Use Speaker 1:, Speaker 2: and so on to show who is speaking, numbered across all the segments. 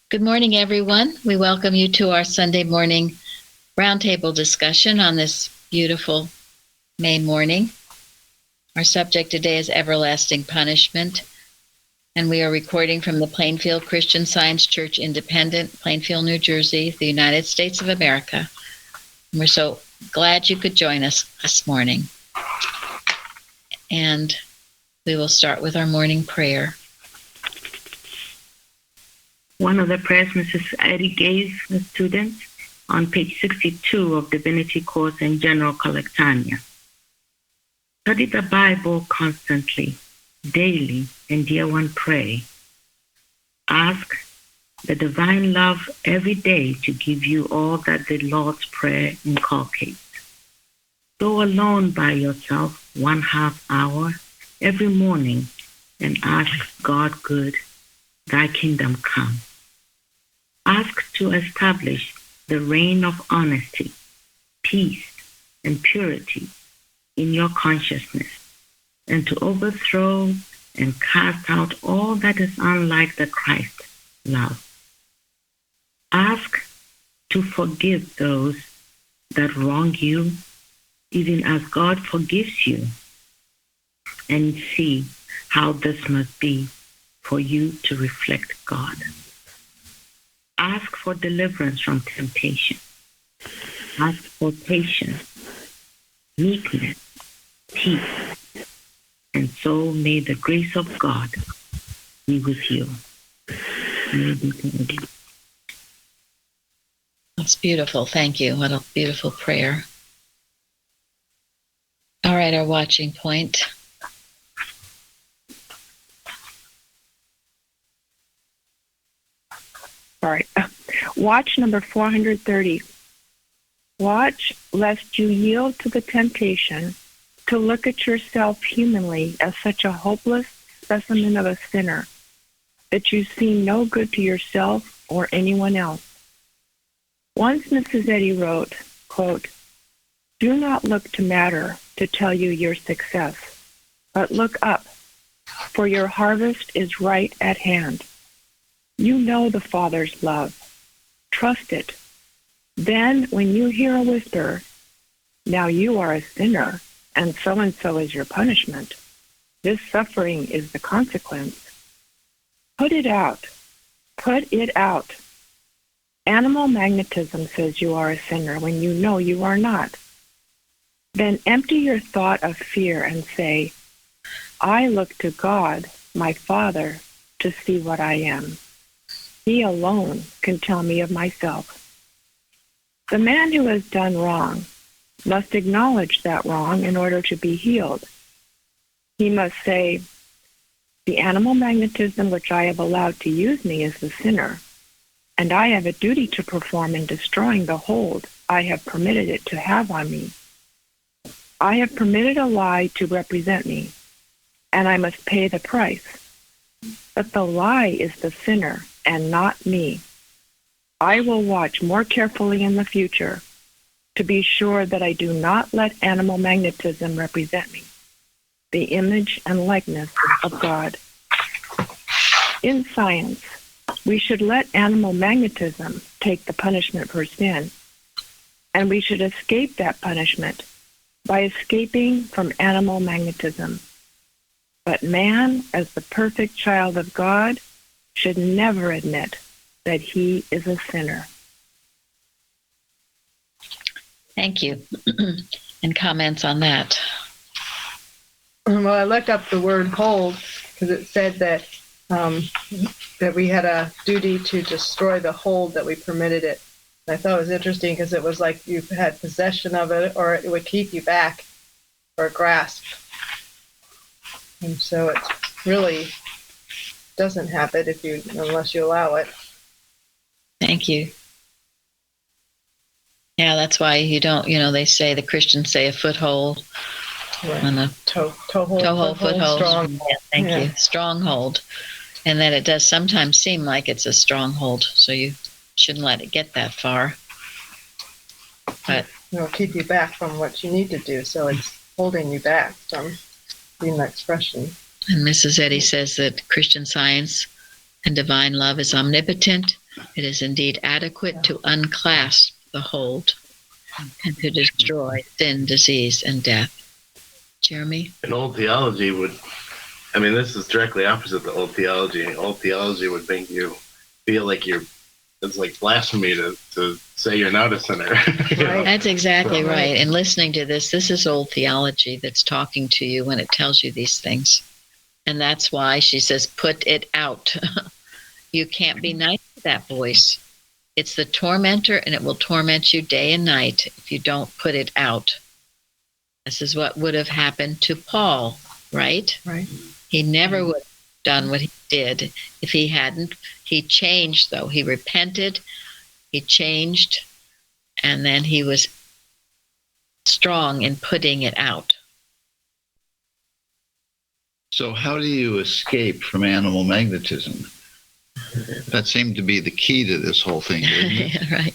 Speaker 1: Good morning, everyone. We welcome you to our Sunday morning roundtable discussion on this beautiful May morning. Our subject today is everlasting punishment, and we are recording from the Plainfield Christian Science Church Independent, Plainfield, New Jersey, the United States of America. And we're so glad you could join us this morning. And we will start with our morning prayer.
Speaker 2: One of the prayers Mrs. Eddy gave the students on page 62 of Divinity Course in General Collectania. Study the Bible constantly, daily, and dear one, pray. Ask the divine love every day to give you all that the Lord's Prayer inculcates. Go alone by yourself 1/2 hour every morning and ask God good, thy kingdom come. Ask to establish the reign of honesty, peace, and purity in your consciousness, and to overthrow and cast out all that is unlike the Christ love. Ask to forgive those that wrong you, even as God forgives you, and see how this must be for you to reflect God. Ask for deliverance from temptation. Ask for patience, meekness, peace, and so may the grace of God be with you.
Speaker 1: That's beautiful. Thank you. What a beautiful prayer. All right, our watching point.
Speaker 3: Watch number 430. Watch lest you yield to the temptation to look at yourself humanly as such a hopeless specimen of a sinner that you see no good to yourself or anyone else. Once Mrs. Eddy wrote, quote, "Do not look to matter to tell you your success, but look up, for your harvest is right at hand. You know the Father's love. Trust it. Then when you hear a whisper, 'Now you are a sinner, and so is your punishment. This suffering is the consequence.' Put it out. Put it out. Animal magnetism says you are a sinner when you know you are not. Then empty your thought of fear and say, 'I look to God, my Father, to see what I am. He alone can tell me of myself.' The man who has done wrong must acknowledge that wrong in order to be healed. He must say, 'The animal magnetism which I have allowed to use me is the sinner, and I have a duty to perform in destroying the hold I have permitted it to have on me. I have permitted a lie to represent me, and I must pay the price. But the lie is the sinner and not me. I will watch more carefully in the future to be sure that I do not let animal magnetism represent me, the image and likeness of God.' In science, we should let animal magnetism take the punishment for sin, and we should escape that punishment by escaping from animal magnetism. But man, as the perfect child of God, should never admit that he is a sinner."
Speaker 1: Thank you. And comments on that?
Speaker 4: Well, I looked up the word hold because it said that that we had a duty to destroy the hold that we permitted it. And I thought it was interesting because it was like you had possession of it, or it would keep you back or grasp. And so it really doesn't happen unless you allow it.
Speaker 1: Thank you. Yeah, that's why you don't, they say, the Christians say a foothold.
Speaker 4: Right.
Speaker 1: On a
Speaker 4: toehold,
Speaker 1: foothold.
Speaker 4: Strong.
Speaker 1: Yeah, thank you. Stronghold. And that it does sometimes seem like it's a stronghold, so you shouldn't let it get that far. But
Speaker 4: it'll keep you back from what you need to do, so it's holding you back from being that expression.
Speaker 1: And Mrs. Eddy says that Christian science and divine love is omnipotent, It is indeed adequate to unclasp the hold and to destroy sin, disease, and death. Jeremy?
Speaker 5: An old theology would, I mean, this is directly opposite the old theology. Old theology would make you feel like it's like blasphemy to say you're not a sinner.
Speaker 1: That's exactly right. And listening to this is old theology that's talking to you when it tells you these things. And that's why she says, put it out. You can't be nice to that voice. It's the tormentor, and it will torment you day and night if you don't put it out. This is what would have happened to Paul, right?
Speaker 4: Right.
Speaker 1: He never would have done what he did if he hadn't. He changed, though. He repented, he changed, and then he was strong in putting it out.
Speaker 6: So how do you escape from animal magnetism? That seemed to be the key to this whole thing, didn't it?
Speaker 1: Right.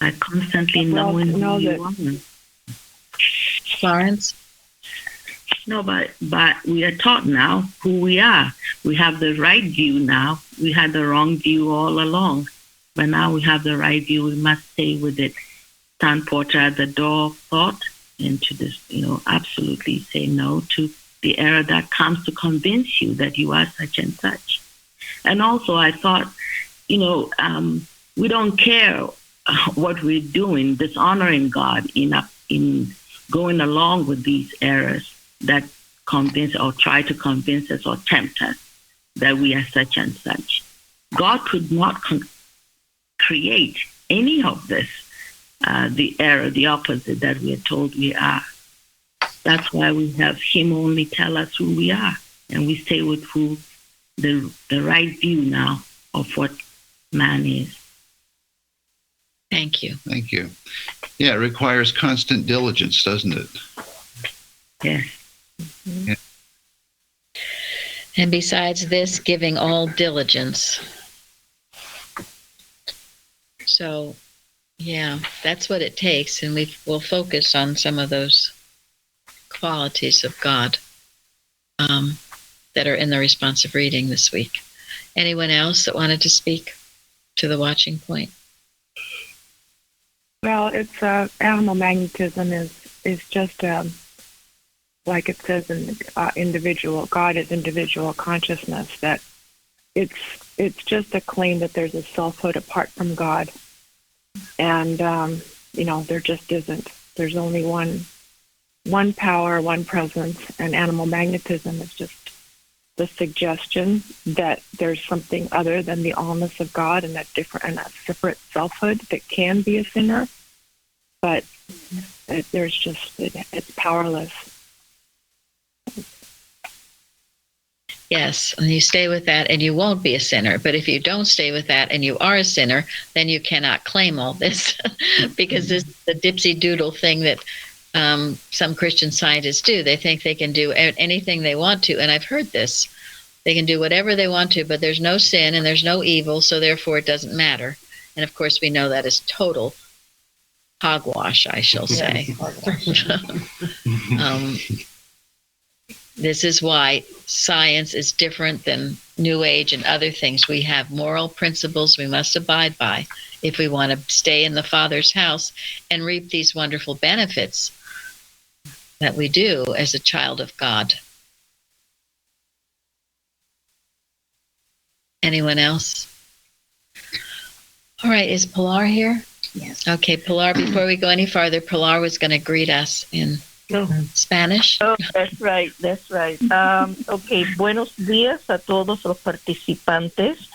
Speaker 2: By constantly knowing who you are.
Speaker 1: Florence?
Speaker 2: No, but we are taught now who we are. We have the right view now. We had the wrong view all along. But now we have the right view. We must stay with it. Stand porter at the door of thought, and to this, absolutely say no to the error that comes to convince you that you are such and such. And also I thought, we don't care what we're doing, dishonoring God in going along with these errors that convince or try to convince us or tempt us that we are such and such. God could not create any of this, the error, the opposite that we are told we are. That's why we have Him only tell us who we are, and we stay with the right view now of what man is.
Speaker 1: Thank you.
Speaker 6: Thank you. Yeah, it requires constant diligence, doesn't it?
Speaker 2: Yes.
Speaker 6: Yeah.
Speaker 1: And besides this, giving all diligence. So, yeah, that's what it takes, and we'll focus on some of those qualities of God that are in the responsive reading this week. Anyone else that wanted to speak to the watching point?
Speaker 3: Well, it's animal magnetism is just like it says in individual. God is individual consciousness. That it's just a claim that there's a selfhood apart from God, and there just isn't. There's only one power, one presence, and animal magnetism is just the suggestion that there's something other than the allness of God and that separate selfhood that can be a sinner, but it's powerless.
Speaker 1: Yes, and you stay with that and you won't be a sinner. But if you don't stay with that and you are a sinner, then you cannot claim all this because this is the dipsy doodle thing that some Christian scientists do. They think they can do anything they want to, and I've heard this. They can do whatever they want to, but there's no sin and there's no evil, so therefore it doesn't matter. And of course we know that is total hogwash, I shall say. This is why science is different than New Age and other things. We have moral principles we must abide by if we want to stay in the Father's house and reap these wonderful benefits that we do as a child of God. Anyone else? All right, is Pilar here?
Speaker 7: Yes.
Speaker 1: Okay, Pilar, before we go any farther, Pilar was going to greet us in Spanish.
Speaker 7: Oh, that's right. Okay, buenos días a todos los participantes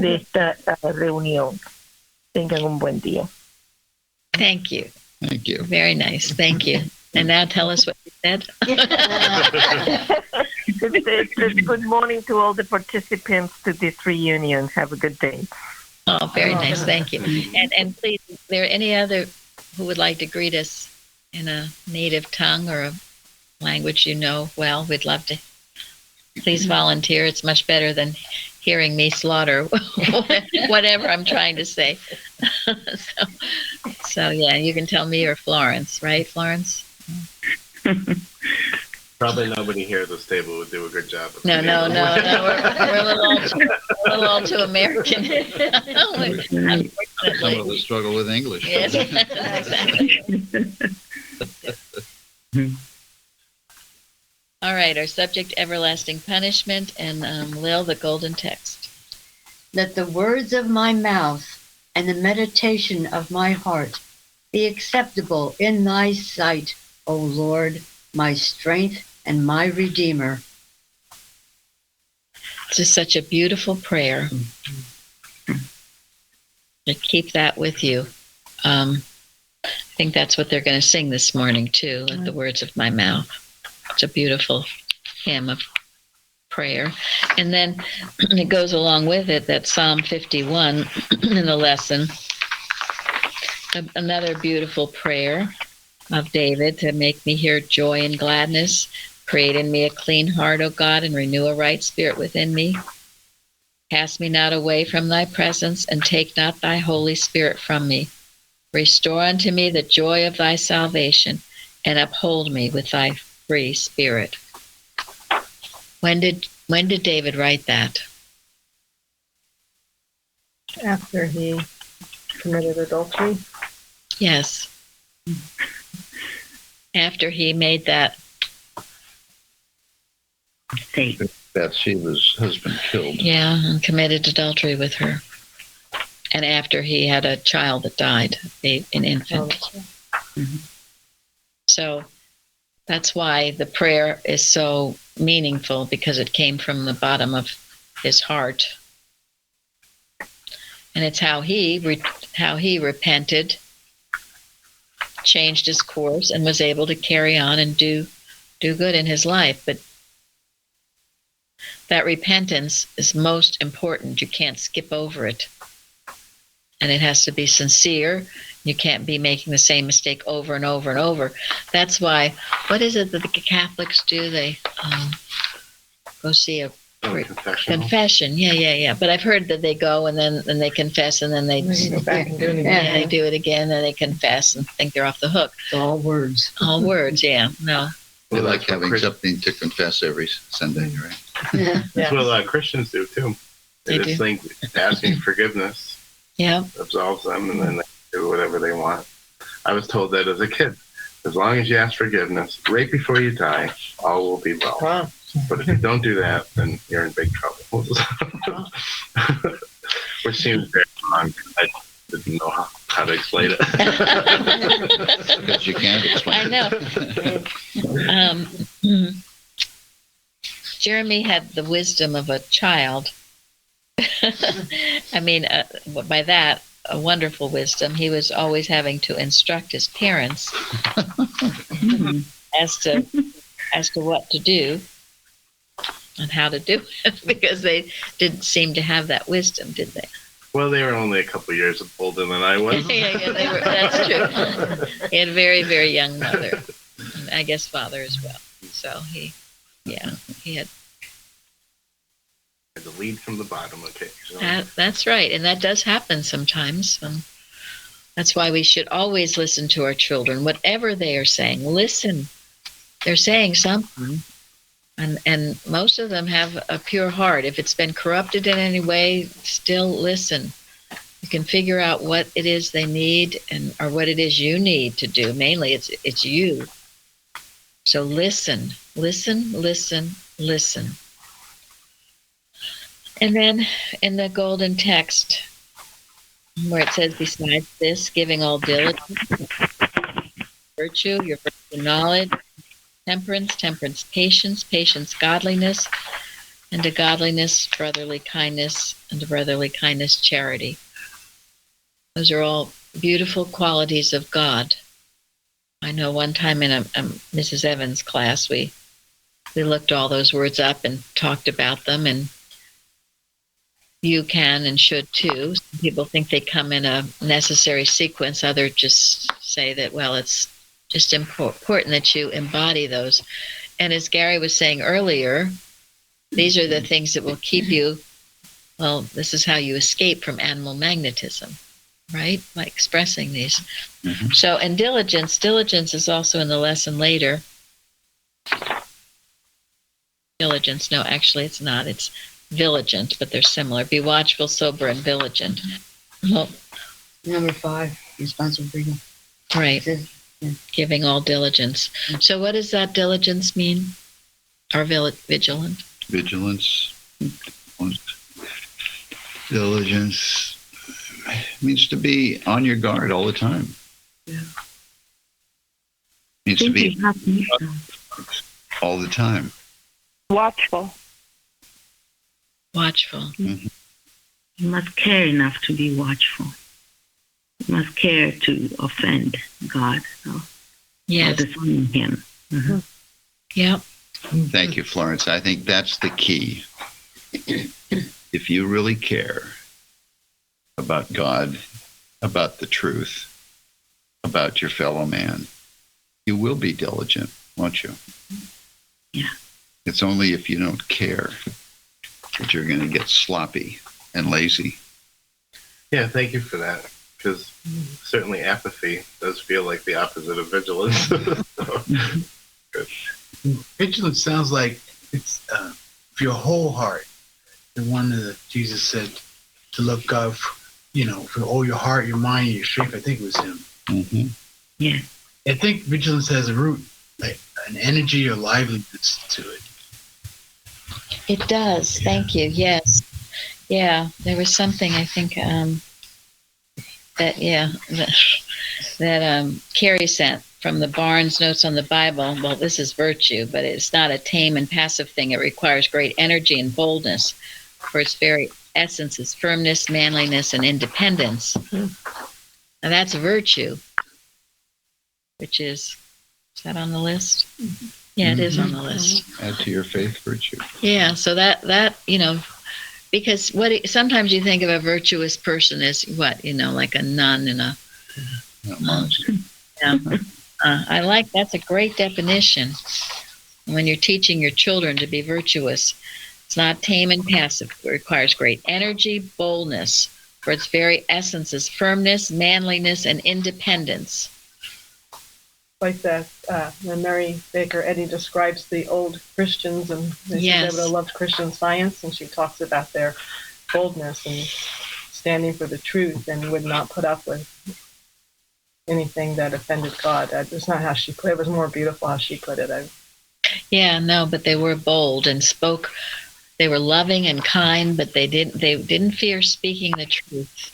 Speaker 7: de esta reunión. Tengan un buen día.
Speaker 1: Thank you.
Speaker 6: Thank you.
Speaker 1: Very nice. Thank you. And now tell us what you said.
Speaker 7: It's good morning to all the participants to this reunion. Have a good day.
Speaker 1: Oh, very nice. Thank you. And please, is there any other who would like to greet us in a native tongue or a language you know well? We'd love to. Please volunteer. It's much better than hearing me slaughter whatever I'm trying to say. So yeah, you can tell me or Florence, right, Florence?
Speaker 5: Probably nobody here at this table would do a good job.
Speaker 1: No. We're a little too American.
Speaker 6: Some of us struggle with English.
Speaker 1: Yes, exactly. All right, our subject, everlasting punishment, and Lil, the golden text.
Speaker 8: Let the words of my mouth and the meditation of my heart be acceptable in thy sight, O Lord, my strength and my Redeemer.
Speaker 1: It's just such a beautiful prayer. To keep that with you. I think that's what they're going to sing this morning, too, at the words of my mouth. It's a beautiful hymn of prayer. And then it goes along with it, that Psalm 51 in the lesson. Another beautiful prayer of David to make me hear joy and gladness. Create in me a clean heart, O God, and renew a right spirit within me. Cast me not away from thy presence, and take not thy Holy Spirit from me. Restore unto me the joy of thy salvation, and uphold me with thy free spirit. When did David write that?
Speaker 4: After he committed adultery.
Speaker 1: Yes. After he made that.
Speaker 6: Bathsheba's husband killed.
Speaker 1: Yeah, and committed adultery with her. And after he had a child that died, an infant. Mm-hmm. So that's why the prayer is so meaningful, because it came from the bottom of his heart. And it's how he repented, changed his course, and was able to carry on and do good in his life. But that repentance is most important. You can't skip over it. And it has to be sincere. You can't be making the same mistake over and over and over. That's why, what is it that the Catholics do? They go see a confession. Yeah. But I've heard that they go and then they confess, and then they
Speaker 4: go back and do it again.
Speaker 1: Yeah, they do it again, and they confess and think they're off the hook.
Speaker 8: All words.
Speaker 1: All words, yeah. No.
Speaker 6: They like having something to confess every Sunday, right?
Speaker 4: Yeah.
Speaker 5: That's what a lot of Christians do too. They just think asking forgiveness absolves them, and then they do whatever they want. I was told that as a kid. As long as you ask forgiveness right before you die, all will be well.
Speaker 4: Wow.
Speaker 5: But if you don't do that, then you're in big trouble. Which seems very wrong. I didn't know how to explain it.
Speaker 6: Because you can't explain
Speaker 1: it. Jeremy had the wisdom of a child. I mean, by that, a wonderful wisdom. He was always having to instruct his parents as to what to do and how to do it, because they didn't seem to have that wisdom, did they?
Speaker 5: Well, they were only a couple of years older than I was.
Speaker 1: Yeah, they were. That's true. He had a very, very young mother, and I guess father as well. So he had
Speaker 5: to lead from the bottom occasionally.
Speaker 1: That's right, and that does happen sometimes. That's why we should always listen to our children, whatever they are saying. Listen, they're saying something, and most of them have a pure heart. If it's been corrupted in any way, still listen. You can figure out what it is they need, or what it is you need to do. Mainly, it's you. So listen. And then in the golden text, where it says, besides this, giving all diligence, virtue, your virtue knowledge, temperance, patience, godliness, and to godliness, brotherly kindness, and to brotherly kindness, charity. Those are all beautiful qualities of God. I know one time in a Mrs. Evans class, we looked all those words up and talked about them, and you can and should too. Some people think they come in a necessary sequence. Others just say that, well, it's just important that you embody those. And as Gary was saying earlier, these are the things that will keep you, well, this is how you escape from animal magnetism, right? By expressing these. Mm-hmm. So, and diligence is also in the lesson later. diligence. No, actually it's not. It's vigilant, but they're similar. Be watchful, sober, and vigilant. Well,
Speaker 8: Number 5, responsible freedom.
Speaker 1: Right. Giving all diligence. So what does that diligence mean? Or vigilant?
Speaker 6: Vigilance. Diligence means to be on your guard all the time.
Speaker 2: Yeah.
Speaker 6: Means to be all the time.
Speaker 3: Watchful.
Speaker 1: Watchful.
Speaker 6: Mm-hmm.
Speaker 2: You must care enough to be watchful. You must care to offend God.
Speaker 1: Yes.
Speaker 2: Or disown Him. Mm-hmm.
Speaker 1: Yep.
Speaker 6: Thank you, Florence. I think that's the key. If you really care about God, about the truth, about your fellow man, you will be diligent, won't you?
Speaker 2: Yeah.
Speaker 6: It's only if you don't care that you're going to get sloppy and lazy.
Speaker 5: Yeah, thank you for that. Because certainly apathy does feel like the opposite of vigilance.
Speaker 9: Vigilance sounds like it's for your whole heart. The one that Jesus said to love God, for all your heart, your mind, and your strength. I think it was him.
Speaker 6: Mm-hmm.
Speaker 2: Yeah.
Speaker 9: I think vigilance has a root, like an energy or liveliness to it.
Speaker 1: It does. Yeah. Thank you. Yes. Yeah. There was something I think that Carrie sent from the Barnes Notes on the Bible. Well, this is virtue, but it's not a tame and passive thing. It requires great energy and boldness. For its very essence is firmness, manliness, and independence. Mm-hmm. And that's virtue, which is that on the list? Mm-hmm. Yeah, it is on the list.
Speaker 6: Add to your faith virtue.
Speaker 1: Yeah, so that because sometimes you think of a virtuous person as what, like a nun in a
Speaker 6: monastery.
Speaker 1: Yeah. I like that's a great definition. When you're teaching your children to be virtuous, it's not tame and passive. It requires great energy, boldness. For its very essence is firmness, manliness, and independence.
Speaker 4: Like that, when Mary Baker Eddy describes the old Christians, and they loved Christian Science, and she talks about their boldness and standing for the truth and would not put up with anything that offended God. That's not how she put it. It was more beautiful how she put it.
Speaker 1: But they were bold and spoke. They were loving and kind, but they didn't fear speaking the truth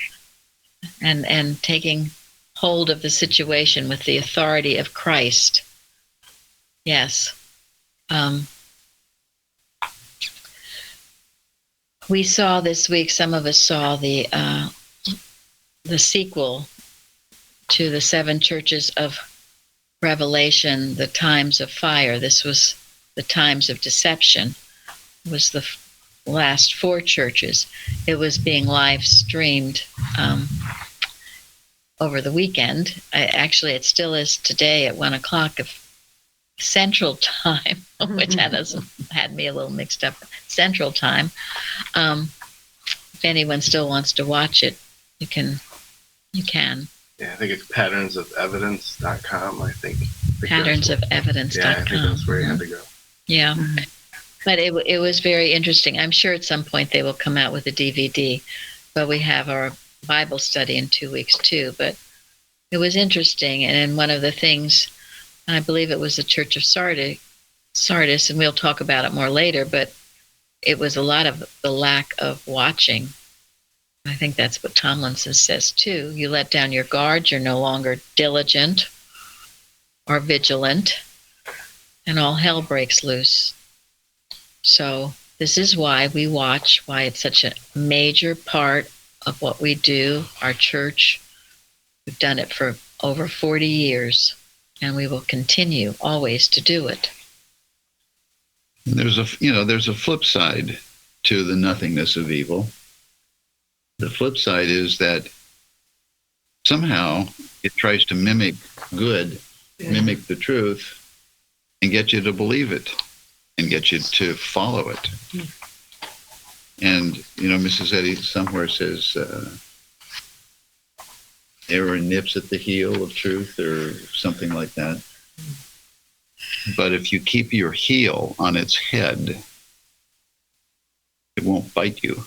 Speaker 1: and taking hold of the situation with the authority of Christ. Yes. We saw this week, some of us saw the sequel to the 7 churches of Revelation, the times of fire. This was the times of deception. It was the last 4 churches. It was being live streamed over the weekend. It still is today at 1:00 of Central Time, which had me a little mixed up. Central Time. If anyone still wants to watch it, you can.
Speaker 5: Yeah, I think it's patternsofevidence.com, I think.
Speaker 1: Patternsofevidence.com.
Speaker 5: Yeah, I think that's where you had to go.
Speaker 1: Yeah. But it was very interesting. I'm sure at some point they will come out with a DVD, but we have our Bible study in 2 weeks too. But it was interesting. And in one of the things, I believe it was the Church of Sardis, and we'll talk about it more later, but it was a lot of the lack of watching. I think that's what Tomlinson says too. You let down your guard, you're no longer diligent or vigilant, and all hell breaks loose. So this is why we watch, why it's such a major part of what we do, our church. We've done it for over 40 years, and we will continue always to do it.
Speaker 6: There's a flip side to the nothingness of evil. The flip side is that somehow it tries to mimic good, mimic the truth, and get you to believe it, and get you to follow it. And, Mrs. Eddy somewhere says, error nips at the heel of truth, or something like that. But if you keep your heel on its head It won't bite you.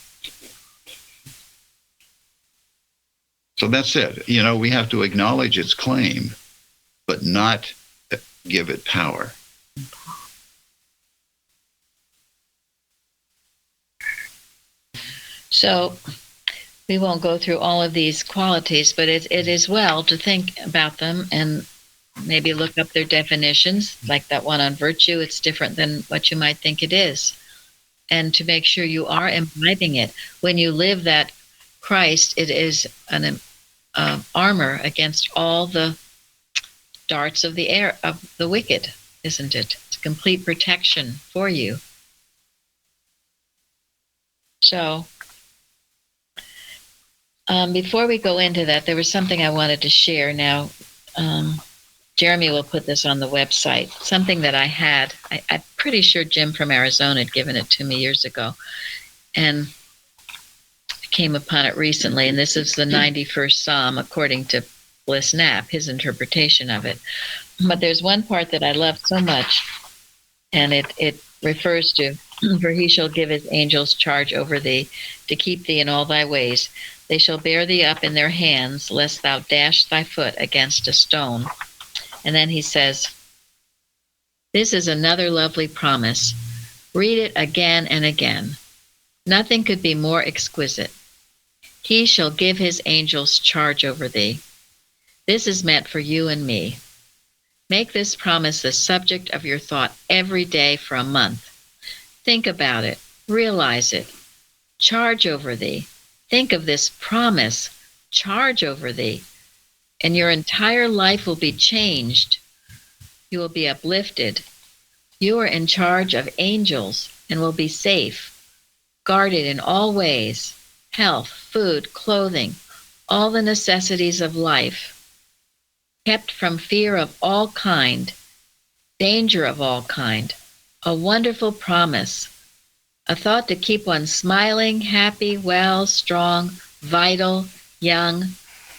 Speaker 6: So that's it. We have to acknowledge its claim, but not give it power.
Speaker 1: So we won't go through all of these qualities, but it is well to think about them and maybe look up their definitions, like that one on virtue. It's different than what you might think it is. And to make sure you are imbibing it. When you live that Christ, it is an armor against all the darts of the air of the wicked, isn't it? It's a complete protection for you. So before we go into that, there was something I wanted to share. Now, Jeremy will put this on the website, something that I had. I'm pretty sure Jim from Arizona had given it to me years ago, and I came upon it recently, and this is the 91st Psalm, according to Bliss Knapp, his interpretation of it. But there's one part that I love so much, and it refers to, for he shall give his angels charge over thee, to keep thee in all thy ways. They shall bear thee up in their hands, lest thou dash thy foot against a stone. And then he says, this is another lovely promise. Read it again and again. Nothing could be more exquisite. He shall give his angels charge over thee. This is meant for you and me. Make this promise the subject of your thought every day for a month. Think about it. Realize it. Charge over thee. Think of this promise. Charge over thee. And your entire life will be changed. You will be uplifted. You are in charge of angels and will be safe, guarded in all ways, health, food, clothing, all the necessities of life, kept from fear of all kind, danger of all kind, a wonderful promise, a thought to keep one smiling, happy, well, strong, vital, young,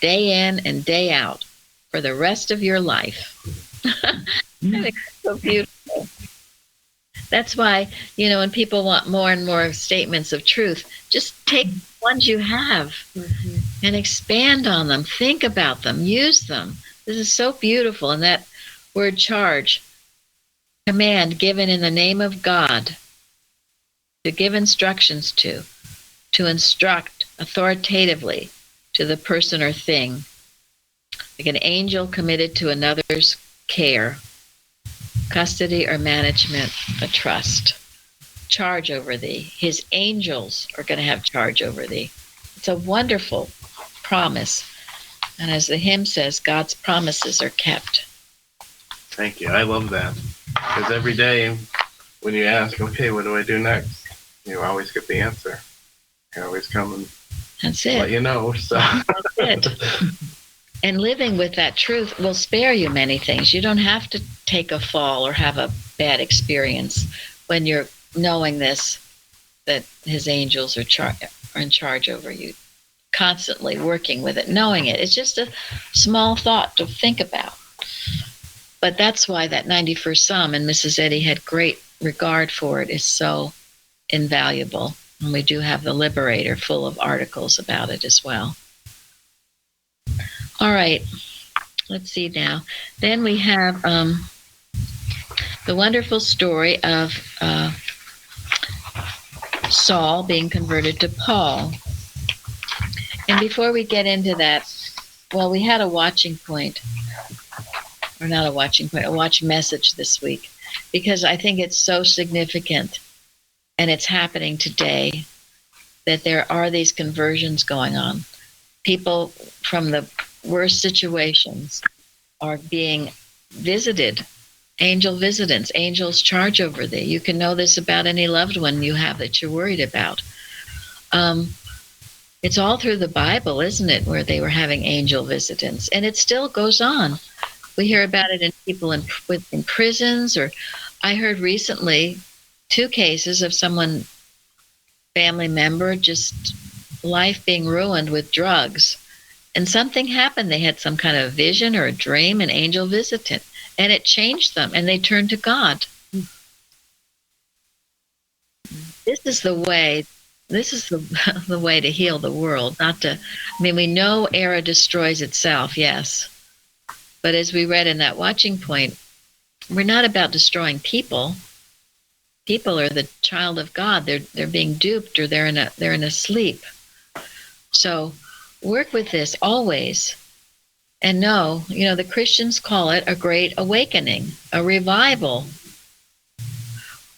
Speaker 1: day in and day out for the rest of your life. I think it's so beautiful. That's why, when people want more and more statements of truth, just take the ones you have and expand on them. Think about them. Use them. This is so beautiful. And that word charge, command given in the name of God, to give instructions to instruct authoritatively to the person or thing, like an angel committed to another's care, custody or management, a trust. Charge over thee. His angels are going to have charge over thee. It's a wonderful promise. And as the hymn says, God's promises are kept.
Speaker 5: Thank you. I love that. Because every day when you ask, okay, what do I do next? You always get the answer. You always come and let you know. So.
Speaker 1: That's it. And living with that truth will spare you many things. You don't have to take a fall or have a bad experience when you're knowing this, that his angels are in charge over you, constantly working with it, knowing it. It's just a small thought to think about. But that's why that 91st Psalm, and Mrs. Eddy had great regard for it, is so invaluable. And we do have the Liberator full of articles about it as well. All right, let's see now. Then we have the wonderful story of Saul being converted to Paul. And before we get into that, well, we had a watching point, or not a watching point, a watch message this week, because I think it's so significant, and it's happening today, that there are these conversions going on. People from the worst situations are being visited. Angel visitants, angels charge over thee. You can know this about any loved one you have that you're worried about. It's all through the Bible, isn't it, where they were having angel visitants, and it still goes on. We hear about it in people in prisons, or I heard recently 2 cases of someone, family member, just life being ruined with drugs. And something happened. They had some kind of vision or a dream, an angel visited, and it changed them, and they turned to God. This is the way this is the way to heal the world. We know error destroys itself, yes. But as we read in that watching point, we're not about destroying people. People are the child of God. They're being duped, or they're in a sleep. So work with this always. And know, the Christians call it a great awakening, a revival.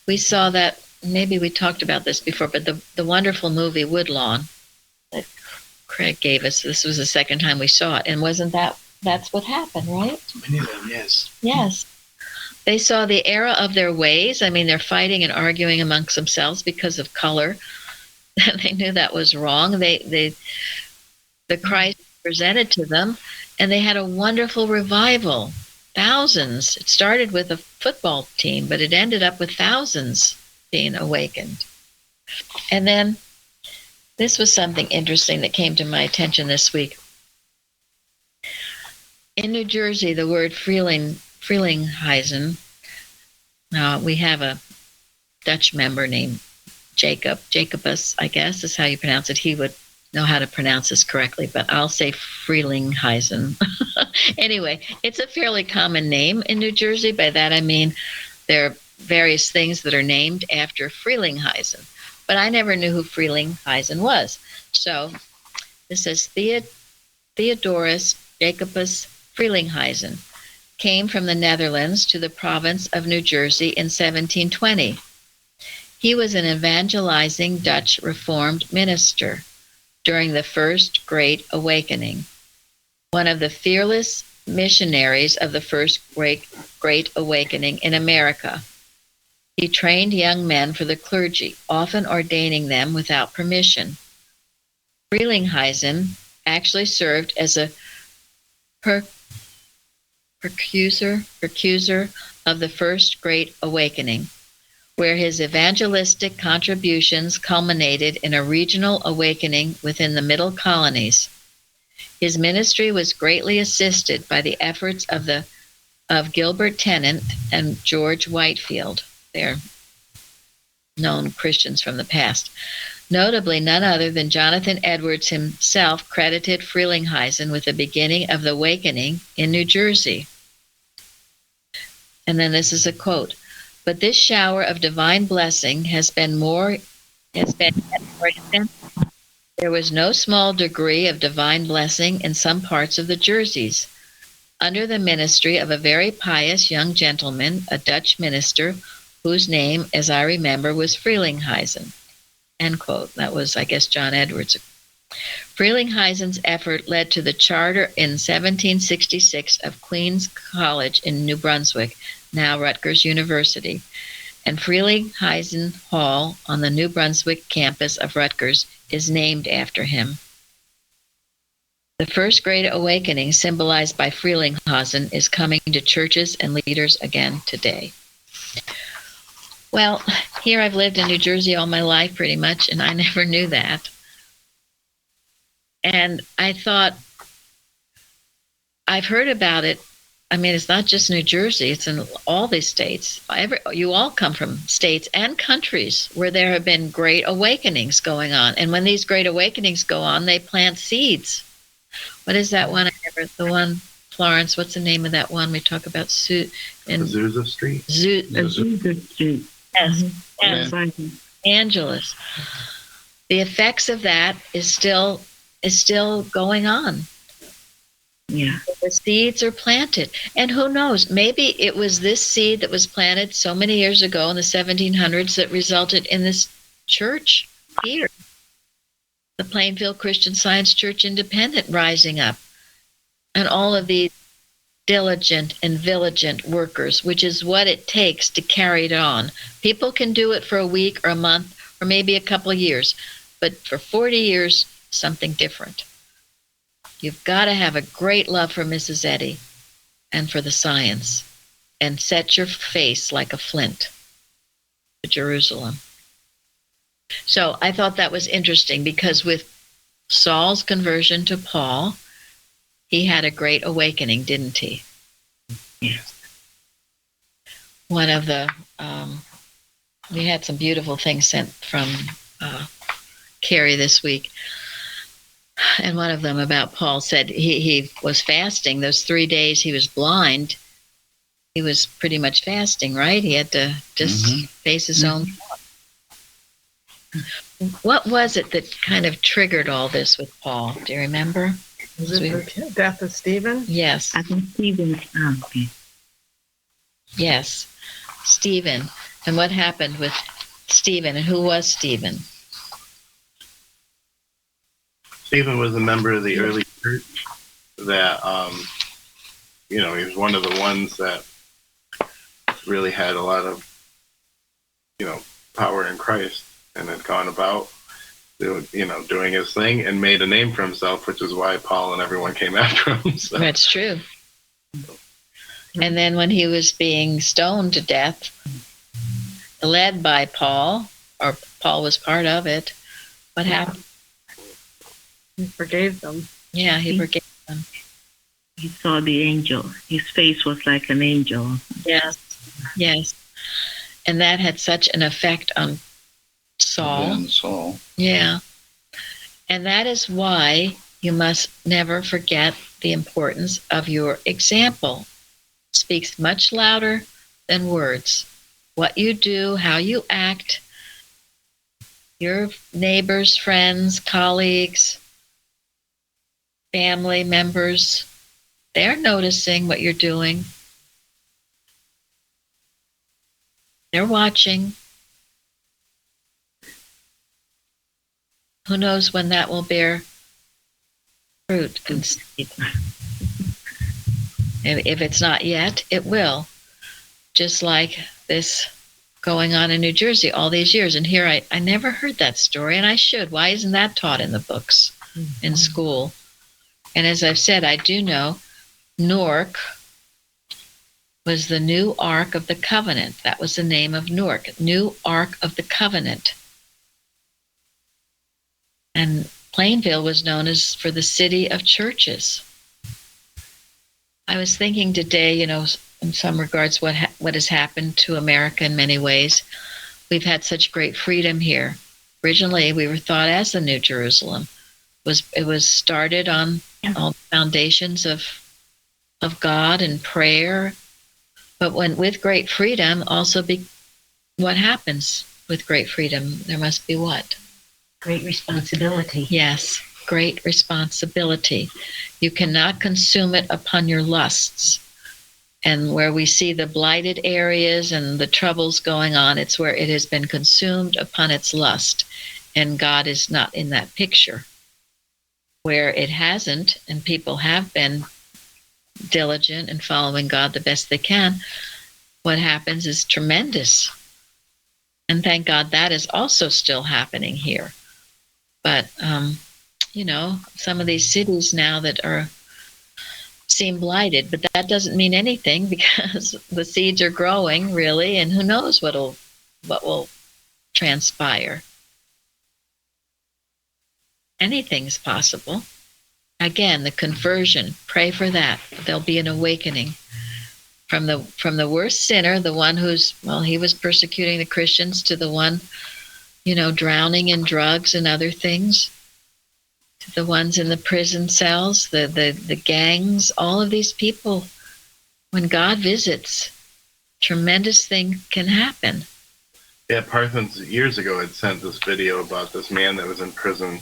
Speaker 1: We saw that, maybe we talked about this before, but the wonderful movie Woodlawn that Craig gave us, this was the second time we saw it. And wasn't that's what happened, right?
Speaker 9: Many of them, yes.
Speaker 1: Yes. They saw the error of their ways. They're fighting and arguing amongst themselves because of color. They knew that was wrong. The Christ presented to them, and they had a wonderful revival. Thousands. It started with a football team, but it ended up with thousands being awakened. And then this was something interesting that came to my attention this week. In New Jersey, the word Frelinghuysen, we have a Dutch member named Jacobus, I guess is how you pronounce it. He would know how to pronounce this correctly, but I'll say Frelinghuysen. Anyway, it's a fairly common name in New Jersey. By that I mean there are various things that are named after Frelinghuysen, but I never knew who Frelinghuysen was. So this says Theodorus Jacobus Frelinghuysen came from the Netherlands to the province of New Jersey in 1720. He was an evangelizing Dutch Reformed minister during the First Great Awakening, one of the fearless missionaries of the First Great Awakening in America. He trained young men for the clergy, often ordaining them without permission. Frelinghuysen actually served as a precursor of the First Great Awakening, where his evangelistic contributions culminated in a regional awakening within the Middle Colonies. His ministry was greatly assisted by the efforts of Gilbert Tennant and George Whitefield. They're known Christians from the past. Notably, none other than Jonathan Edwards himself credited Frelinghuysen with the beginning of the awakening in New Jersey. And then this is a quote. But this shower of divine blessing has been more intense. There was no small degree of divine blessing in some parts of the Jerseys, under the ministry of a very pious young gentleman, a Dutch minister, whose name, as I remember, was Frelinghuysen. End quote. That was, I guess, John Edwards. Frelinghuysen's effort led to the charter in 1766 of Queen's College in New Brunswick, now Rutgers University, and Frelinghuysen Hall on the New Brunswick campus of Rutgers is named after him. The First Great Awakening, symbolized by Frelinghuysen, is coming to churches and leaders again today. Well, here I've lived in New Jersey all my life pretty much, and I never knew that. And I thought, I've heard about it. It's not just New Jersey, it's in all these states. You all come from states and countries where there have been great awakenings going on. And when these great awakenings go on, they plant seeds. What is that one? The one, Florence, what's the name of that one we talk about?
Speaker 5: Azusa Street?
Speaker 2: Azusa Street.
Speaker 1: Yes.
Speaker 2: Mm-hmm.
Speaker 1: Yes. Angeles. The effects of that is still going on.
Speaker 2: Yeah.
Speaker 1: The seeds are planted. And who knows, maybe it was this seed that was planted so many years ago in the 1700s that resulted in this church here. The Plainfield Christian Science Church Independent rising up. And all of these diligent and vigilant workers, which is what it takes to carry it on. People can do it for a week or a month or maybe a couple of years. But for 40 years, something different. You've got to have a great love for Mrs. Eddy and for the science and set your face like a flint to Jerusalem. So I thought that was interesting because with Saul's conversion to Paul, he had a great awakening, didn't he?
Speaker 2: Yes.
Speaker 1: One of the, we had some beautiful things sent from Carrie this week. And one of them about Paul said he was fasting. Those 3 days he was blind. He was pretty much fasting, right? He had to just face his own thoughts. What was it that kind of triggered all this with Paul? Do you remember?
Speaker 4: Was it the death of Stephen?
Speaker 1: Yes.
Speaker 2: I think Stephen. Okay.
Speaker 1: Yes, Stephen. And what happened with Stephen? And who was Stephen?
Speaker 5: Stephen was a member of the early church that, he was one of the ones that really had a lot of, power in Christ and had gone about, doing his thing and made a name for himself, which is why Paul and everyone came after him. So.
Speaker 1: That's true. And then when he was being stoned to death, led by Paul, or Paul was part of it, what happened?
Speaker 4: He forgave them.
Speaker 1: Yeah, he forgave them.
Speaker 2: He saw the angel. His face was like an angel.
Speaker 1: Yes. And that had such an effect on Saul. Yeah. And that is why you must never forget the importance of your example. It speaks much louder than words. What you do, how you act, your neighbors, friends, colleagues, family members, they're noticing what you're doing. They're watching. Who knows when that will bear fruit and seed? If it's not yet, it will. Just like this going on in New Jersey all these years. And here I never heard that story, and I should. Why isn't that taught in the books in school? And as I've said, I do know Newark was the new Ark of the Covenant. That was the name of Newark, new Ark of the Covenant. And Plainville was known as for the city of churches. I was thinking today, in some regards, what has happened to America in many ways. We've had such great freedom here. Originally, we were thought as the New Jerusalem. It was started on all the foundations of God and prayer. But with great freedom, also what happens with great freedom? There must be what?
Speaker 8: Great responsibility.
Speaker 1: Yes, great responsibility. You cannot consume it upon your lusts. And where we see the blighted areas and the troubles going on, it's where it has been consumed upon its lust. And God is not in that picture. Where it hasn't, and people have been diligent in following God the best they can, what happens is tremendous. And thank God that is also still happening here. But, some of these cities now that seem blighted, but that doesn't mean anything because the seeds are growing really, and who knows what will transpire. Anything's possible. Again, the conversion, pray for that. There'll be an awakening from the worst sinner, the one he was persecuting the Christians, to the one, drowning in drugs and other things, to the ones in the prison cells, the gangs, all of these people. When God visits, tremendous thing can happen.
Speaker 5: Yeah, Parsons years ago had sent this video about this man that was in prison.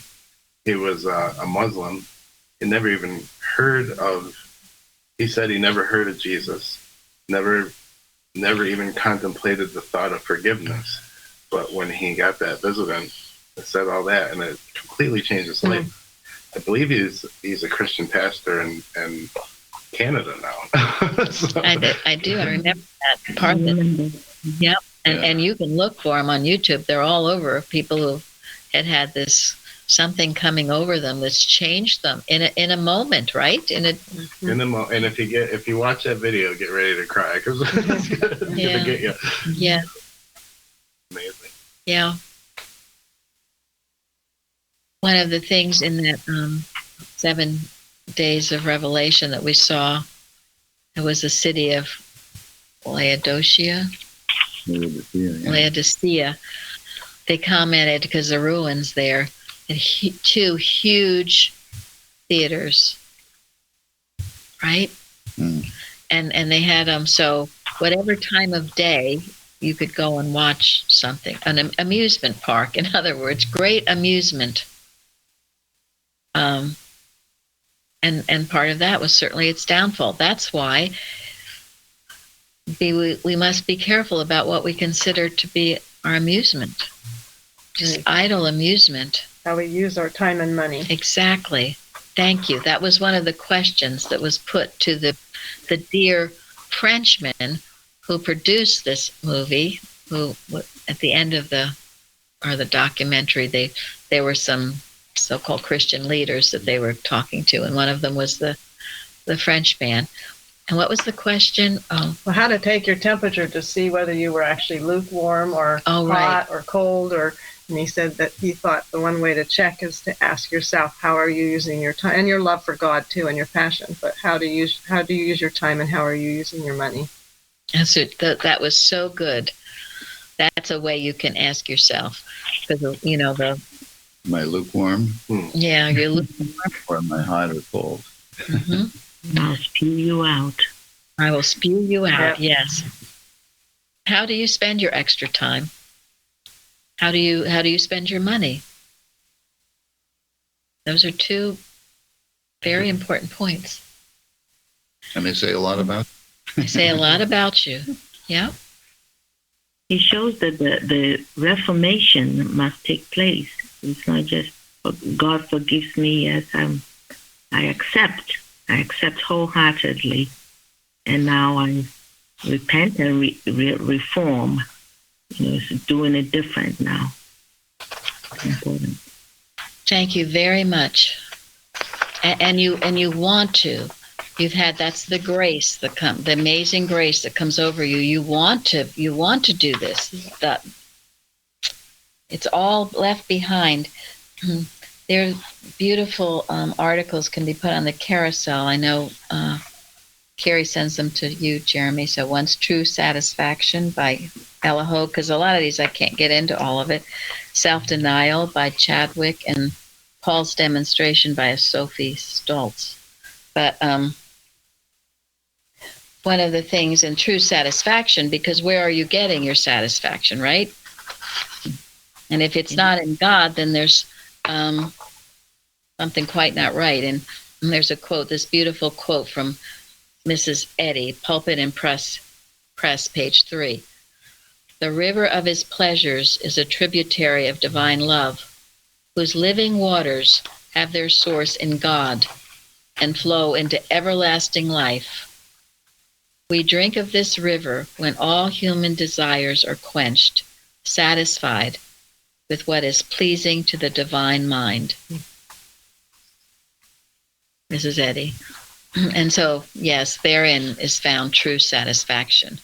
Speaker 5: He was a Muslim. He never even he said he never heard of Jesus, never even contemplated the thought of forgiveness. But when he got that visitant, it said all that, and it completely changed his life. I believe he's a Christian pastor in Canada now. So.
Speaker 1: I do. I remember that part. Yep. And you can look for them on YouTube. They're all over. People who had this something coming over them that's changed them in a moment, right? In a moment.
Speaker 5: And if you watch that video, get ready to cry because it's gonna get you.
Speaker 1: Yeah.
Speaker 5: Amazing.
Speaker 1: Yeah. One of the things in that 7 days of Revelation that we saw, it was the city of Laodicea. They commented, because the ruins there, at two huge theaters, right? And they had them, so whatever time of day you could go and watch something, an amusement park, in other words, great amusement. And part of that was certainly its downfall. That's why we must be careful about what we consider to be our amusement. Just idle amusement.
Speaker 4: How we use our time and money.
Speaker 1: Exactly. Thank you. That was one of the questions that was put to the dear Frenchman who produced this movie, who at the end of the documentary, there were some so-called Christian leaders that they were talking to, and one of them was the French man. And what was the question?
Speaker 4: Well, how to take your temperature to see whether you were actually lukewarm or hot or cold, and he said that he thought the one way to check is to ask yourself, how are you using your time and your love for God too, and your passion, but how do you use your time, and how are you using your money?
Speaker 1: And so that was so good. That's a way you can ask yourself, because
Speaker 6: am I lukewarm?
Speaker 1: Yeah, you're lukewarm.
Speaker 6: Or am I hot or cold?
Speaker 1: Mm-hmm.
Speaker 2: I'll spew you out.
Speaker 1: I will spew you out.
Speaker 4: Yep.
Speaker 1: Yes. How do you spend your extra time? How do you spend your money? Those are two very important points.
Speaker 6: And they say a lot about
Speaker 1: you. They say a lot about you. Yeah.
Speaker 2: It shows that the reformation must take place. It's not just God forgives me as I accept wholeheartedly, and now I repent and reform. It's doing it different now. Important.
Speaker 1: Thank you very much. And you want to. You've had, that's the grace the amazing grace that comes over you. You want to do this. It's all left behind. There beautiful articles can be put on the carousel. I know Carrie sends them to you, Jeremy. So one's True Satisfaction by Ella Hogue, because a lot of these I can't get into all of it. SelfDenial by Chadwick, and Paul's Demonstration by Sophie Stoltz. But one of the things in True Satisfaction, because where are you getting your satisfaction, right? And if it's not in God, then there's something quite not right. And there's a quote, this beautiful quote from Mrs. Eddy, Pulpit and Press, page 3. The river of his pleasures is a tributary of divine love, whose living waters have their source in God and flow into everlasting life. We drink of this river when all human desires are quenched, satisfied with what is pleasing to the divine mind. Mrs. Eddy. And so, yes, therein is found true satisfaction.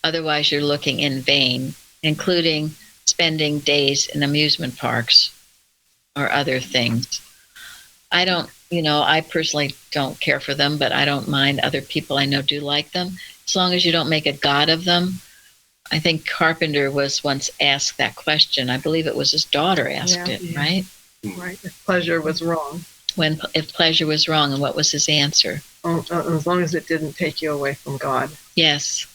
Speaker 1: Otherwise, you're looking in vain, including spending days in amusement parks or other things. I personally don't care for them, but I don't mind. Other people I know do like them, as long as you don't make a god of them. I think Carpenter was once asked that question. I believe it was his daughter asked it, right?
Speaker 4: Right, if pleasure was wrong.
Speaker 1: If pleasure was wrong, and what was his answer?
Speaker 4: As long as it didn't take you away from God.
Speaker 1: Yes.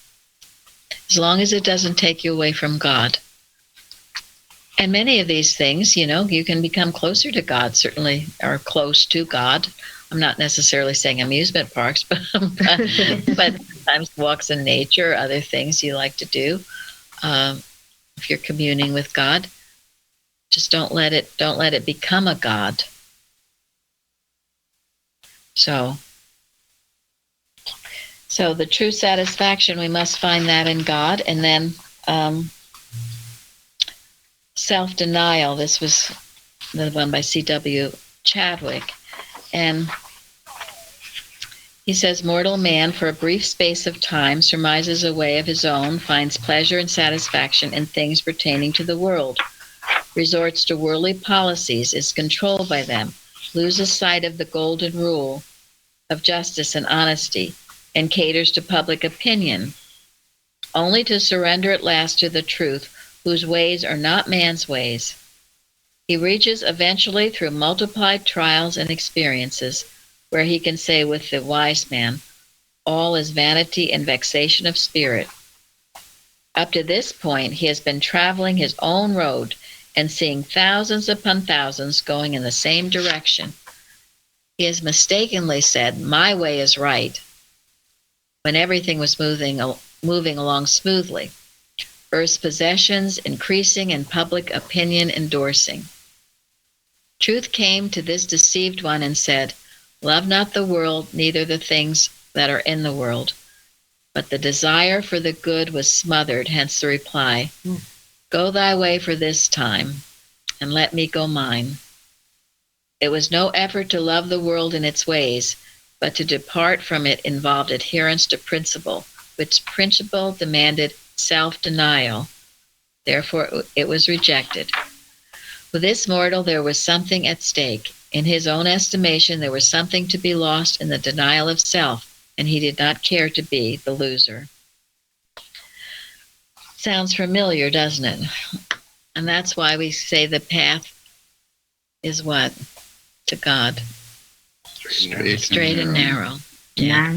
Speaker 1: As long as it doesn't take you away from God. And many of these things, you can become closer to God, certainly, or close to God. I'm not necessarily saying amusement parks, but sometimes walks in nature, other things you like to do. If you're communing with God, just don't let it become a god. So the true satisfaction, we must find that in God. And then self-denial, this was the one by C.W. Chadwick. And he says, mortal man for a brief space of time surmises a way of his own, finds pleasure and satisfaction in things pertaining to the world, resorts to worldly policies, is controlled by them, loses sight of the golden rule of justice and honesty, and caters to public opinion, only to surrender at last to the truth, whose ways are not man's ways, He reaches eventually through multiplied trials and experiences where he can say with the wise man, all is vanity and vexation of spirit. Up to this point, he has been traveling his own road and seeing thousands upon thousands going in the same direction. He has mistakenly said, my way is right, when everything was moving along smoothly. Earth's possessions increasing and public opinion endorsing. Truth came to this deceived one and said, love not the world, neither the things that are in the world. But the desire for the good was smothered, hence the reply, go thy way for this time, and let me go mine. It was no effort to love the world in its ways, but to depart from it involved adherence to principle, which principle demanded self-denial. Therefore, it was rejected. With this mortal, there was something at stake. In his own estimation, there was something to be lost in the denial of self, and he did not care to be the loser. Sounds familiar, doesn't it? And that's why we say the path is what? To God. Straight and narrow. Yeah.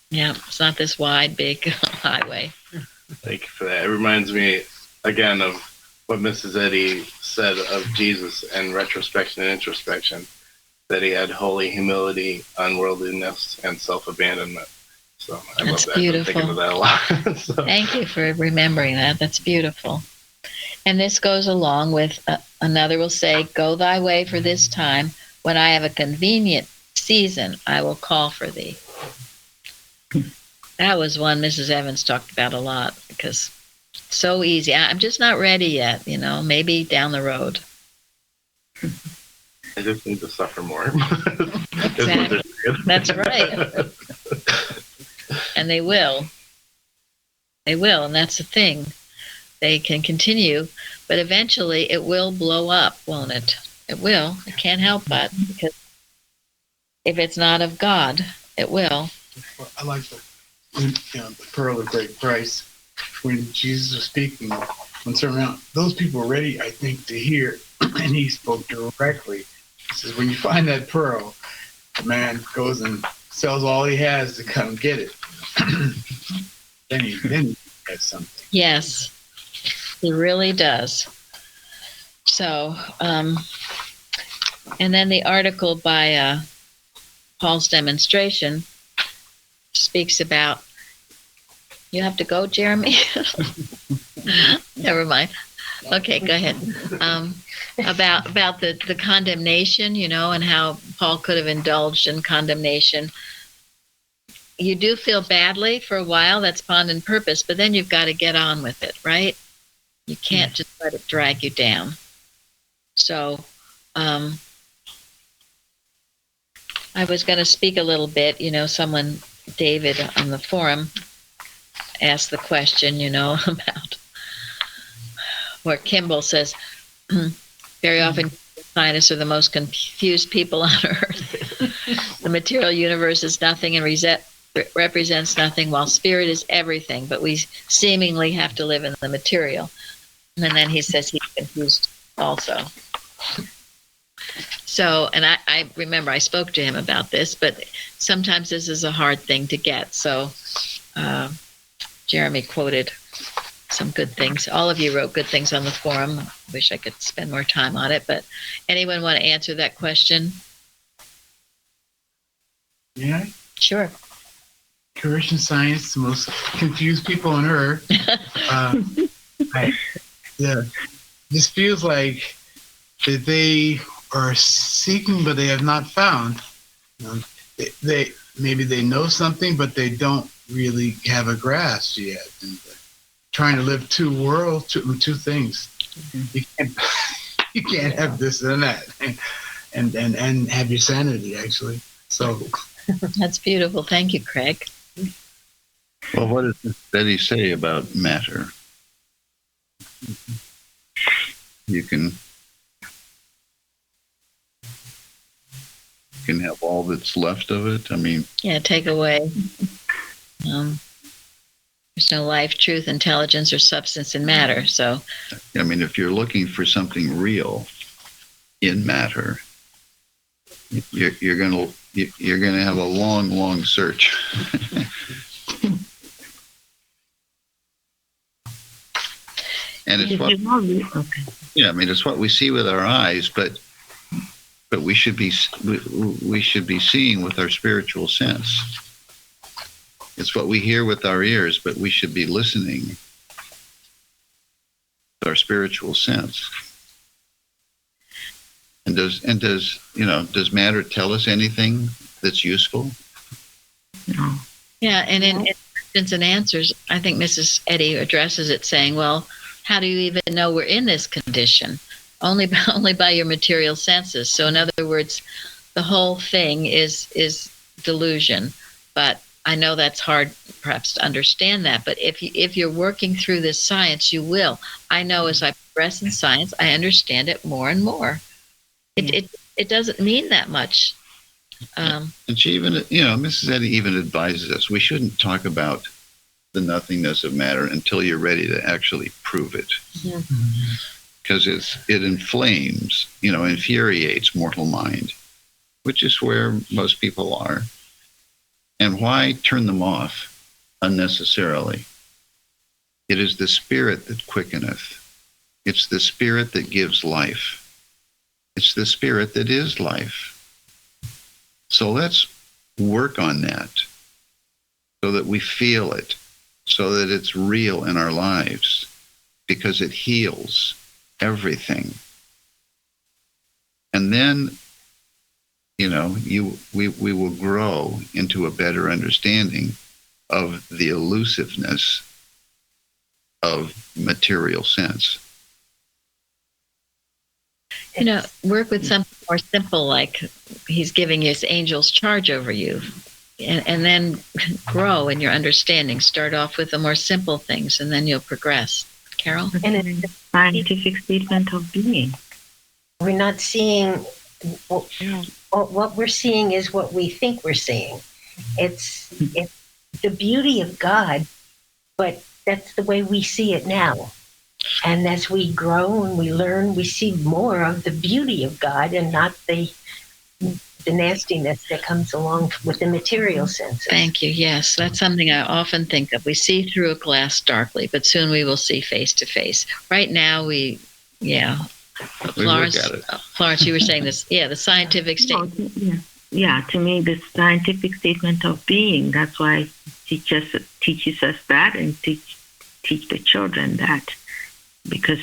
Speaker 1: Yeah. It's not this wide, big highway.
Speaker 5: Thank you for that. It reminds me, again, of what Mrs. Eddy said of Jesus in retrospection and introspection, that he had holy humility, unworldliness, and self-abandonment. So I love that.
Speaker 1: Beautiful.
Speaker 5: I'm thinking of that a lot. So.
Speaker 1: Thank you for remembering that. That's beautiful. And this goes along with another will say, go thy way for this time. When I have a convenient season, I will call for thee. That was one Mrs. Evans talked about a lot because it's so easy. I'm just not ready yet, maybe down the road.
Speaker 5: I just need to suffer more.
Speaker 1: Exactly. That's right. And they will. They will, and that's the thing. They can continue, but eventually it will blow up, won't it? It will. It can't help but, because if it's not of God, it will.
Speaker 9: I like the pearl of great price. When Jesus was speaking, when those people were ready, I think, to hear, and he spoke directly. He says, when you find that pearl, the man goes and sells all he has to come get it. then he has something.
Speaker 1: Yes, he really does. So, and then the article by Paul's demonstration speaks about, you have to go, Jeremy? Never mind. Okay, go ahead. About the condemnation, and how Paul could have indulged in condemnation. You do feel badly for a while, that's bond and purpose, but then you've got to get on with it, right? You can't just let it drag you down. So, I was going to speak a little bit, someone, David, on the forum asked the question, about where Kimball says, very often scientists are the most confused people on earth. The material universe is nothing and represents nothing, while spirit is everything, but we seemingly have to live in the material. And then he says he's confused also. So, and I remember I spoke to him about this, but sometimes this is a hard thing to get. So Jeremy quoted some good things. All of you wrote good things on the forum. I wish I could spend more time on it, but anyone want to answer that question?
Speaker 9: Yeah.
Speaker 1: Sure.
Speaker 9: Christian Science, the most confused people on earth. This feels like that they are seeking, but they have not found. They maybe they know something, but they don't really have a grasp yet. And trying to live two worlds, two things. Mm-hmm. You can't have this and that, and have your sanity actually. So
Speaker 1: that's beautiful. Thank you, Craig.
Speaker 6: Well, what does he say about matter? You can have all that's left of it. I mean,
Speaker 1: yeah, take away. There's no life, truth, intelligence, or substance in matter. So,
Speaker 6: I mean, if you're looking for something real, in matter, you're gonna have a long search. And it's what, yeah, I mean, it's what we see with our eyes, but we should be seeing with our spiritual sense. It's what we hear with our ears, but we should be listening with our spiritual sense. And does matter tell us anything that's useful?
Speaker 2: No.
Speaker 1: Yeah, and in questions and answers, I think Mrs. Eddy addresses it saying, well, how do you even know we're in this condition? Only by your material senses. So in other words, the whole thing is delusion. But I know that's hard perhaps to understand that. But if you're working through this science, you will. I know as I progress in science, I understand it more and more. It doesn't mean that much.
Speaker 6: And she even, Mrs. Eddy even advises us, we shouldn't talk about the nothingness of matter until you're ready to actually prove it. Because it inflames, infuriates mortal mind, which is where most people are. And why turn them off unnecessarily? It is the spirit that quickeneth. It's the spirit that gives life. It's the spirit that is life. So let's work on that so that we feel it, so that it's real in our lives, because it heals everything. And then, we will grow into a better understanding of the elusiveness of material sense.
Speaker 1: Work with something more simple, like he's giving his angels charge over you, and then grow in your understanding. Start off with the more simple things, and then you'll progress. Carol?
Speaker 2: And it's a scientific statement of being.
Speaker 10: We're not seeing, what we're seeing is what we think we're seeing. It's the beauty of God, but that's the way we see it now. And as we grow and we learn, we see more of the beauty of God and not the nastiness that comes along with the material senses.
Speaker 1: Thank you. Yes, that's something I often think of. We see through a glass darkly, but soon we will see face to face. Right now, Florence, you were saying this. Yeah, the scientific statement.
Speaker 2: Yeah, to me, the scientific statement of being. That's why teaches us that and teach the children that. Because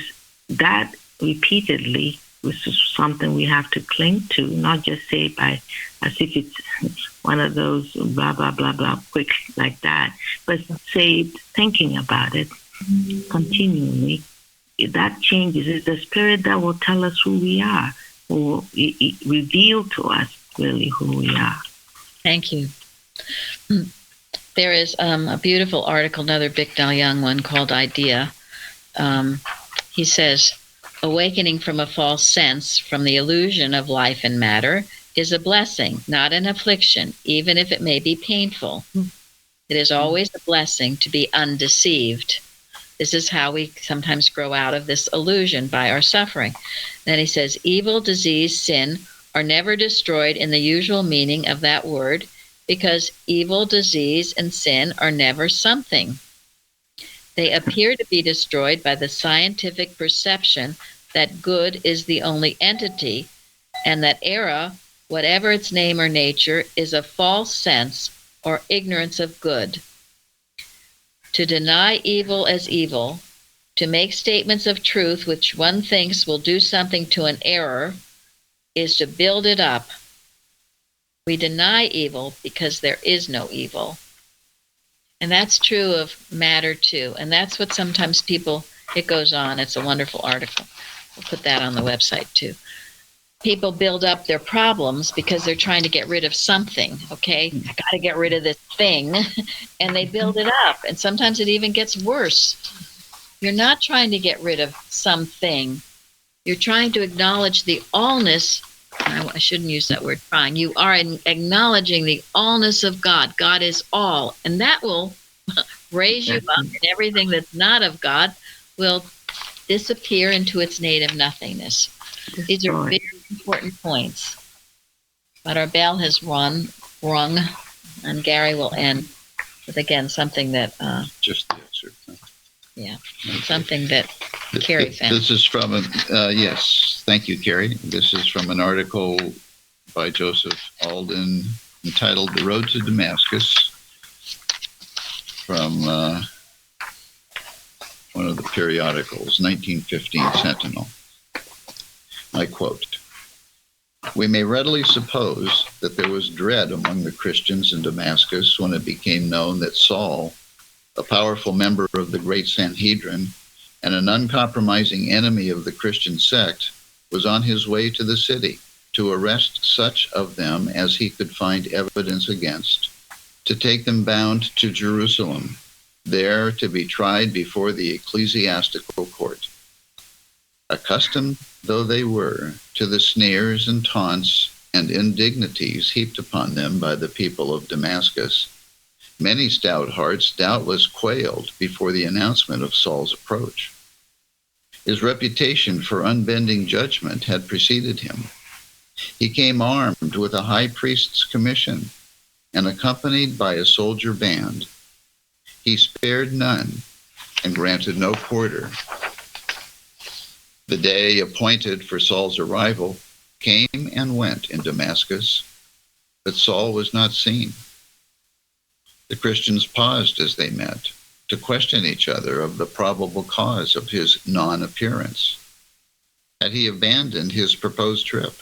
Speaker 2: that repeatedly was something we have to cling to, not just say as if it's one of those blah, blah, blah, blah, quick like that, but say thinking about it continually. That changes. It's the spirit that will tell us who we are, or reveal to us really who we are.
Speaker 1: Thank you. There is a beautiful article, another Bicknell Young one, called Idea. He says, awakening from a false sense, from the illusion of life and matter, is a blessing, not an affliction, even if it may be painful. It is always a blessing to be undeceived. This is how we sometimes grow out of this illusion, by our suffering. Then he says, evil, disease, sin are never destroyed in the usual meaning of that word, because evil, disease, and sin are never something. They appear to be destroyed by the scientific perception that good is the only entity, and that error, whatever its name or nature, is a false sense or ignorance of good. To deny evil as evil, to make statements of truth which one thinks will do something to an error, is to build it up. We deny evil because there is no evil. And that's true of matter too. And that's what sometimes people, it goes on. It's a wonderful article. We'll put that on the website too. People build up their problems because they're trying to get rid of something. Okay, I got to get rid of this thing. And they build it up. And sometimes it even gets worse. You're not trying to get rid of something. You're trying to acknowledge the allness. I shouldn't use that word, trying. You are acknowledging the allness of God. God is all. And that will raise you up, and everything that's not of God will disappear into its native nothingness. These are very important points. But our bell has rung, and Gary will end with, again, something that...
Speaker 6: Just the excerpt.
Speaker 1: Yeah, something that Carrie found.
Speaker 6: This is from, yes, thank you, Carrie. This is from an article by Joseph Alden entitled The Roads of Damascus from one of the periodicals, 1915 Sentinel. I quote, "We may readily suppose that there was dread among the Christians in Damascus when it became known that Saul, a powerful member of the great Sanhedrin and an uncompromising enemy of the Christian sect, was on his way to the city to arrest such of them as he could find evidence against, to take them bound to Jerusalem, there to be tried before the ecclesiastical court. Accustomed though they were to the sneers and taunts and indignities heaped upon them by the people of Damascus, many stout hearts doubtless quailed before the announcement of Saul's approach. His reputation for unbending judgment had preceded him. He came armed with a high priest's commission and accompanied by a soldier band. He spared none and granted no quarter. The day appointed for Saul's arrival came and went in Damascus, but Saul was not seen. The Christians paused as they met to question each other of the probable cause of his non-appearance. Had he abandoned his proposed trip?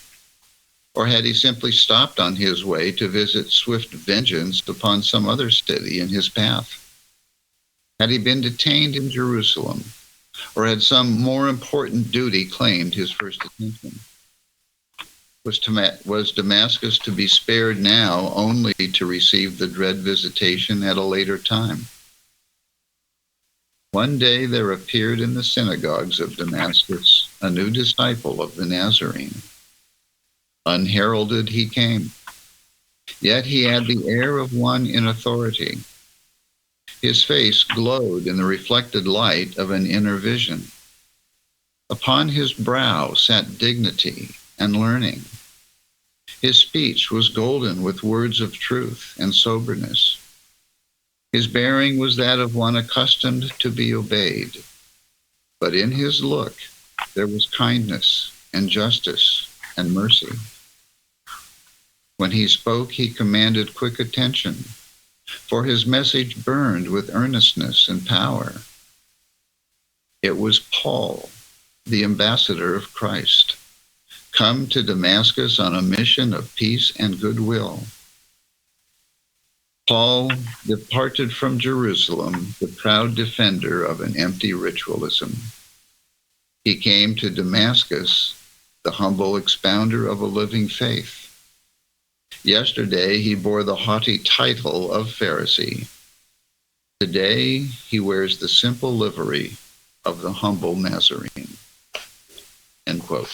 Speaker 6: Or had he simply stopped on his way to visit swift vengeance upon some other city in his path? Had he been detained in Jerusalem? Or had some more important duty claimed his first attention? Was Damascus to be spared now only to receive the dread visitation at a later time? One day there appeared in the synagogues of Damascus a new disciple of the Nazarene. Unheralded he came, yet he had the air of one in authority. His face glowed in the reflected light of an inner vision. Upon his brow sat dignity and learning. His speech was golden with words of truth and soberness. His bearing was that of one accustomed to be obeyed. But in his look there was kindness and justice and mercy. When he spoke, he commanded quick attention, for his message burned with earnestness and power. It was Paul, the ambassador of Christ, come to Damascus on a mission of peace and goodwill. Paul departed from Jerusalem, the proud defender of an empty ritualism. He came to Damascus, the humble expounder of a living faith. Yesterday, he bore the haughty title of Pharisee. Today, he wears the simple livery of the humble Nazarene. End quote.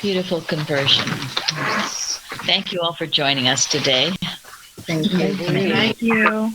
Speaker 1: Beautiful conversion. Thank you all for joining us today.
Speaker 3: Thank you. Thank you.